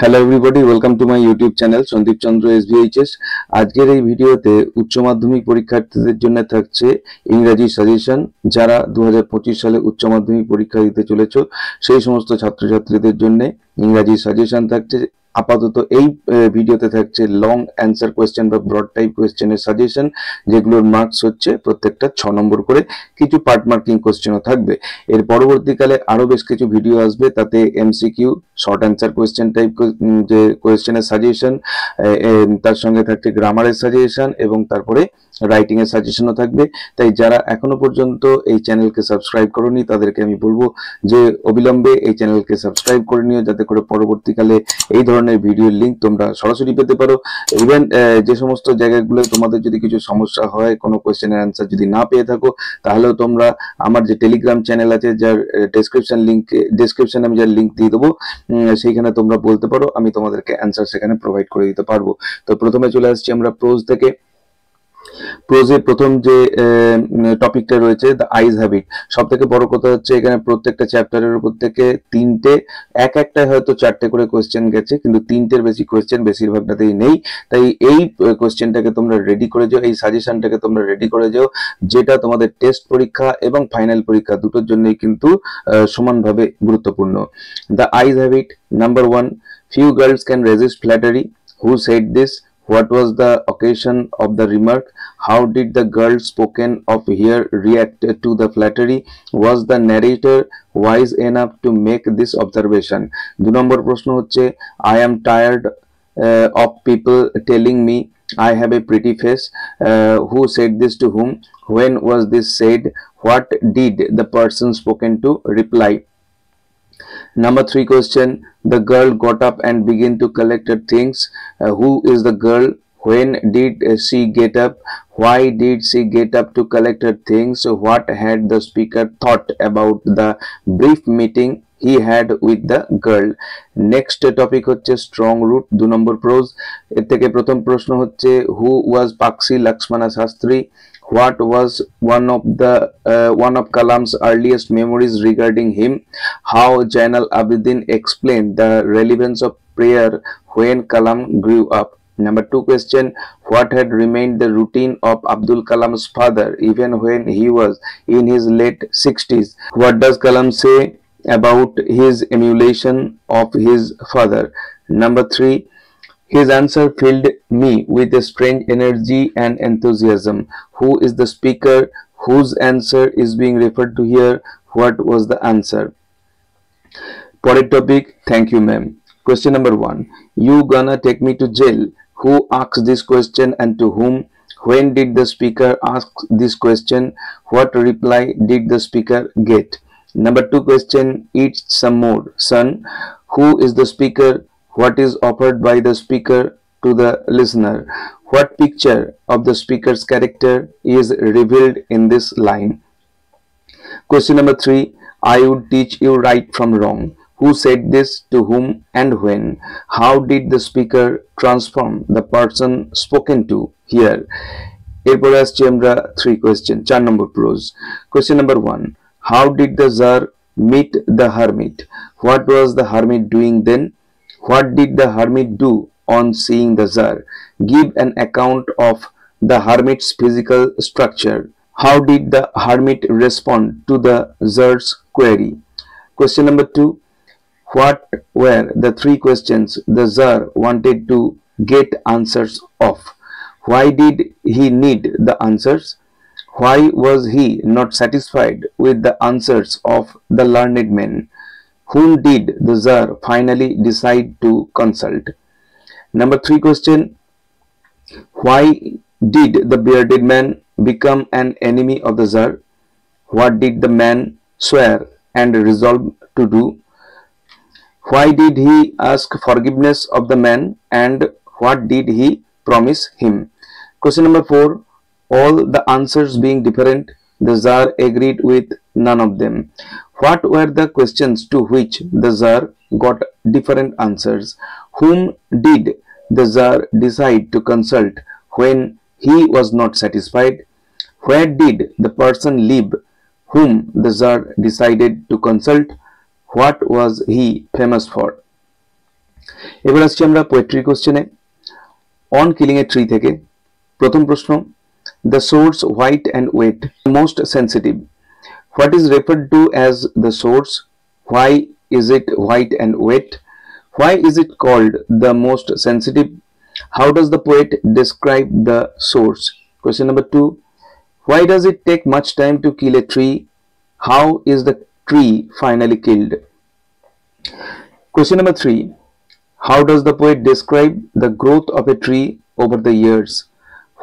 Hello everybody, welcome to my YouTube channel Sandip Chandra SBHS। আজকের এই ভিডিওতে উচ্চ মাধ্যমিক পরীক্ষার্থীদের জন্য থাকছে ইংরাজি সাজেশন। যারা 2025 সালে উচ্চ মাধ্যমিক পরীক্ষা দিতে চলেছ সেই সমস্ত ছাত্রছাত্রীদের জন্য ইংরাজি সাজেশন থাকছে। আপাতত এই ভিডিওতে থাকছে লং অ্যান্সার কোয়েশ্চেন বা ব্রড টাইপ কোয়েশ্চেনের সাজেশন, যেগুলোর মার্কস হচ্ছে প্রত্যেকটা 6 নম্বর করে। কিছু পার্ট মার্কিং কোয়েশ্চেনও থাকবে। এর পরবর্তীকালে আরো বেশ কিছু ভিডিও আসবে, তাতে MCQ, short answer question type যে কোয়েশ্চেনের সাজেশন, তার সঙ্গে থাকছে গ্রামারের সাজেশন এবং তারপরে রাইটিং এর সাজেশনও থাকবে। তাই যারা এখনো পর্যন্ত এই চ্যানেলকে সাবস্ক্রাইব করোনি তাদেরকে আমি বলবো যে অবিলম্বে এই চ্যানেলকে সাবস্ক্রাইব করে নিও, যাতে করে পরবর্তীকালে এই ধরনের ভিডিওর লিংক তোমরা সরাসরি পেতে পারো। ইভেন যে সমস্ত জায়গাগুলো তোমাদের যদি কিছু সমস্যা হয়, কোনো কোয়েশ্চেনের অ্যান্সার যদি না পেয়ে থাকো, তাহলেও তোমরা আমার যে টেলিগ্রাম চ্যানেল আছে, যার ডেসক্রিপশনে আমি যার লিংক দিয়ে দেবো, সেইখানে তোমরা বলতে পারো, আমি তোমাদেরকে অ্যান্সার সেখানে প্রোভাইড করে দিতে পারবো। তো প্রথমে চলে আসছি আমরা প্রোজ থেকে। প্রোজের প্রথম যে টপিকটা রয়েছে দ্য আইজ হ্যাবিট। সব থেকে বড় কথা হচ্ছে এখানে প্রত্যেকটা চ্যাপ্টারের উপর থেকে তিনটে, একটা হয়তো 4টে করে কোয়েশ্চেন গেছে, কিন্তু 3টের বেশি কোয়েশ্চেন বেশিরভাগটাতেই নেই। তাই এই কোয়েশ্চেনটাকে তোমরা রেডি করে যাও, এই সাজেশনটাকে তোমরা রেডি করে যাও, যেটা তোমাদের টেস্ট পরীক্ষা এবং ফাইনাল পরীক্ষা দুটোর জন্যই কিন্তু সমানভাবে গুরুত্বপূর্ণ। The eyes have it, number 1, few girls can resist flattery. Who said this? What was the occasion of the remark? How did the girl spoken of here react to the flattery? Was the narrator wise enough to make this observation? 2 নম্বর প্রশ্ন হচ্ছে I am tired of people telling me I have a pretty face. Who said this to whom? When was this said? What did the person spoken to reply? Number 3 question, the girl got up and began to collect her things. Who is the girl? When did she get up? Why did she get up to collect her things? What had the speaker thought about the brief meeting he had with the girl? Next topic হচ্ছে strong root, 2 নম্বর pros. এর থেকে প্রথম প্রশ্ন হচ্ছে who was Pakshi Lakshmana Shastri? What was one of Kalam's earliest memories regarding him? How Zainal Abidin explained the relevance of prayer when Kalam grew up? Number 2 question, what had remained the routine of Abdul Kalam's father even when he was in his late 60s? What does Kalam say about his emulation of his father? Number 3, his answer filled me with a strange energy and enthusiasm. Who is the speaker? Whose answer is being referred to here? What was the answer? Poret topic, thank you ma'am. Question number 1, you gonna take me to jail? Who asked this question and to whom? When did the speaker ask this question? What reply did the speaker get? Number 2 question, eat some more son. Who is the speaker? What is offered by the speaker to the listener? What picture of the speaker's character is revealed in this line? Question number 3, I would teach you right from wrong. Who said this, to whom and when? How did the speaker transform the person spoken to here? এরপরে আসছি আমরা 3 question, 4 number pros. Question number 1, how did the Tsar meet the hermit? What was the hermit doing then? What did the hermit do on seeing the Tsar? Give an account of the hermit's physical structure. How did the hermit respond to the Tsar's query? Question number 2, what were the 3 questions the Tsar wanted to get answers of? Why did he need the answers? Why was he not satisfied with the answers of the learned men? Whom did the Tsar finally decide to consult? Number 3 question, why did the bearded man become an enemy of the Tsar? What did the man swear and resolve to do? Why did he ask forgiveness of the man and what did he promise him? Question number 4, all the answers being different, the Tsar agreed with none of them. What were the questions to which the Tsar got different answers? Whom did the Tsar decide to consult when he was not satisfied? Where did the person live whom the Tsar decided to consult? What was he famous for? এবার আসছি আমরা poetry কোশ্চেনে। On killing a tree থেকে প্রথম প্রশ্ন, the source white and wet most sensitive, what is referred to as the source, why is it white and wet, why is it called the most sensitive, how does the poet describe the source? Question number 2, why does it take much time to kill a tree, how is the tree finally killed? Question number 3, how does the poet describe the growth of a tree over the years,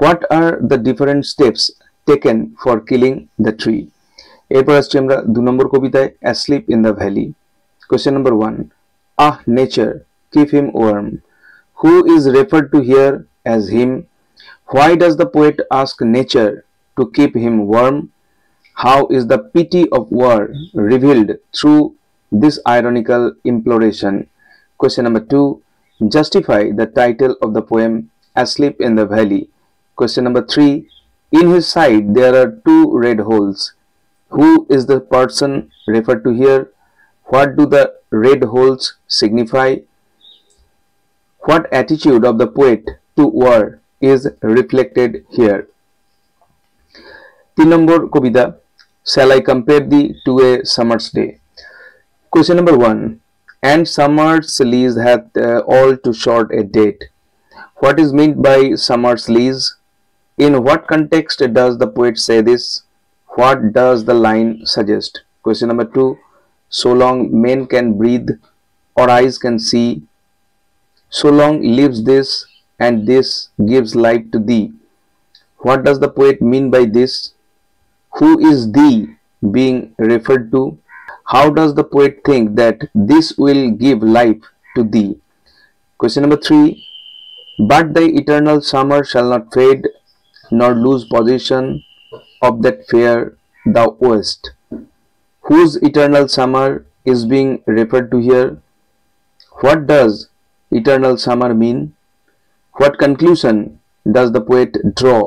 what are the different steps taken for killing the tree? এরপর আসছি আমরা 2 নম্বর কবিতায় Asleep in the Valley. Question number 1, ah nature keep him warm, who is referred to here as him, why does the poet ask nature to keep him warm, how is the pity of war revealed through this ironical imploration? Question number 2, justify the title of the poem Asleep in the Valley. Question number 3, in his side there are 2 red holes, who is the person referred to here, what do the red holes signify, what attitude of the poet to war is reflected here? 3 number Kabita, shall I compare thee to a summer's day? Question number 1, and summer's lease hath all too short a date, what is meant by summer's lease, in what context does the poet say this, what does the line suggest? Question number 2, so long men can breathe or eyes can see, so long lives this and this gives life to thee, what does the poet mean by this, who is thee being referred to, how does the poet think that this will give life to thee? Question number 3, but the eternal summer shall not fade nor lose possession of that fair thou owest, whose eternal summer is being referred to here, what does eternal summer mean, what conclusion does the poet draw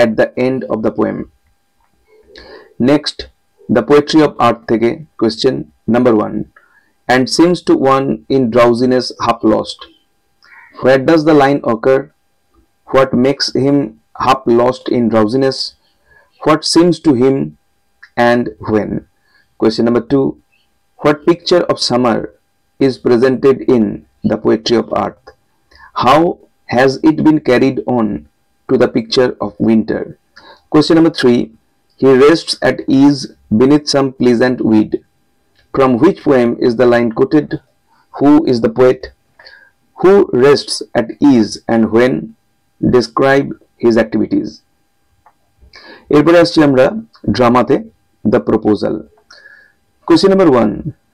at the end of the poem? Next, the poetry of art থেকে question number 1, and seems to one in drowsiness half lost, where does the line occur, what makes him half lost in drowsiness, what seems to him and when? Question number 2, what picture of summer is presented in the poetry of art, how has it been carried on to the picture of winter? Question number 3, he rests at ease beneath some pleasant weed, from which poem is the line quoted, who is the poet, who rests at ease and when, describe his activities. এরপরে আসছি আমরা ড্রামাতে the proposal. Question number 1,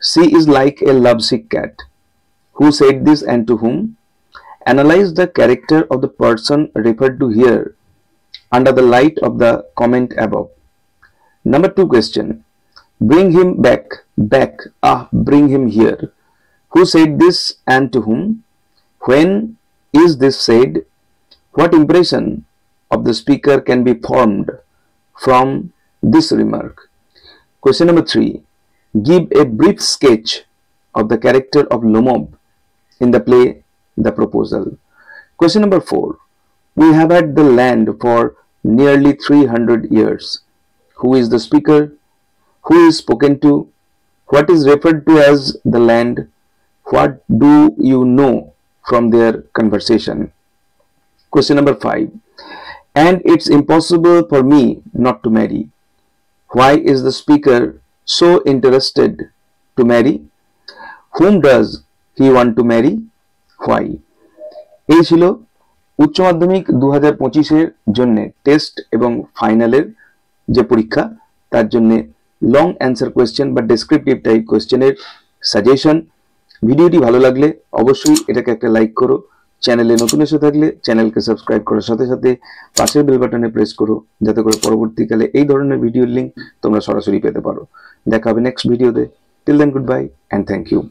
she is like a lovesick cat, who said this and to whom, analyze the character of the person referred to here under the light of the comment above. Number 2 question, bring him back, bring him here, who said this and to whom, when is this said, what impression of the speaker can be formed from this remark? Question number 3, give a brief sketch of the character of Lomov in the play The Proposal. Question number 4, we have had the land for nearly 300 years, who is the speaker, who is spoken to, what is referred to as the land, what do you know from their conversation? Question number 5, and it's impossible for me not to marry, why is the speaker so interested to marry, whom does he want to marry, why? এই ছিল উচ্চ মাধ্যমিক 2025 এর জন্য test এবং ফাইনালের যে পরীক্ষা তার জন্য লং অ্যান্সার কোয়েশ্চেন বা ডেসক্রিপটিভ টাইপ কোয়েশ্চেনের সাজেশন। ভিডিওটি ভালো লাগলে অবশ্যই এটাকে একটা লাইক করো, চ্যানেলে নতুন এসে থাকলে চ্যানেলকে সাবস্ক্রাইব করার সাথে সাথে পাশের বেল বাটনে প্রেস করো, যাতে করে পরবর্তীকালে এই ধরনের ভিডিওর লিংক তোমরা সরাসরি পেতে পারো। দেখা হবে নেক্সট ভিডিওতে। Till then good bye and thank you.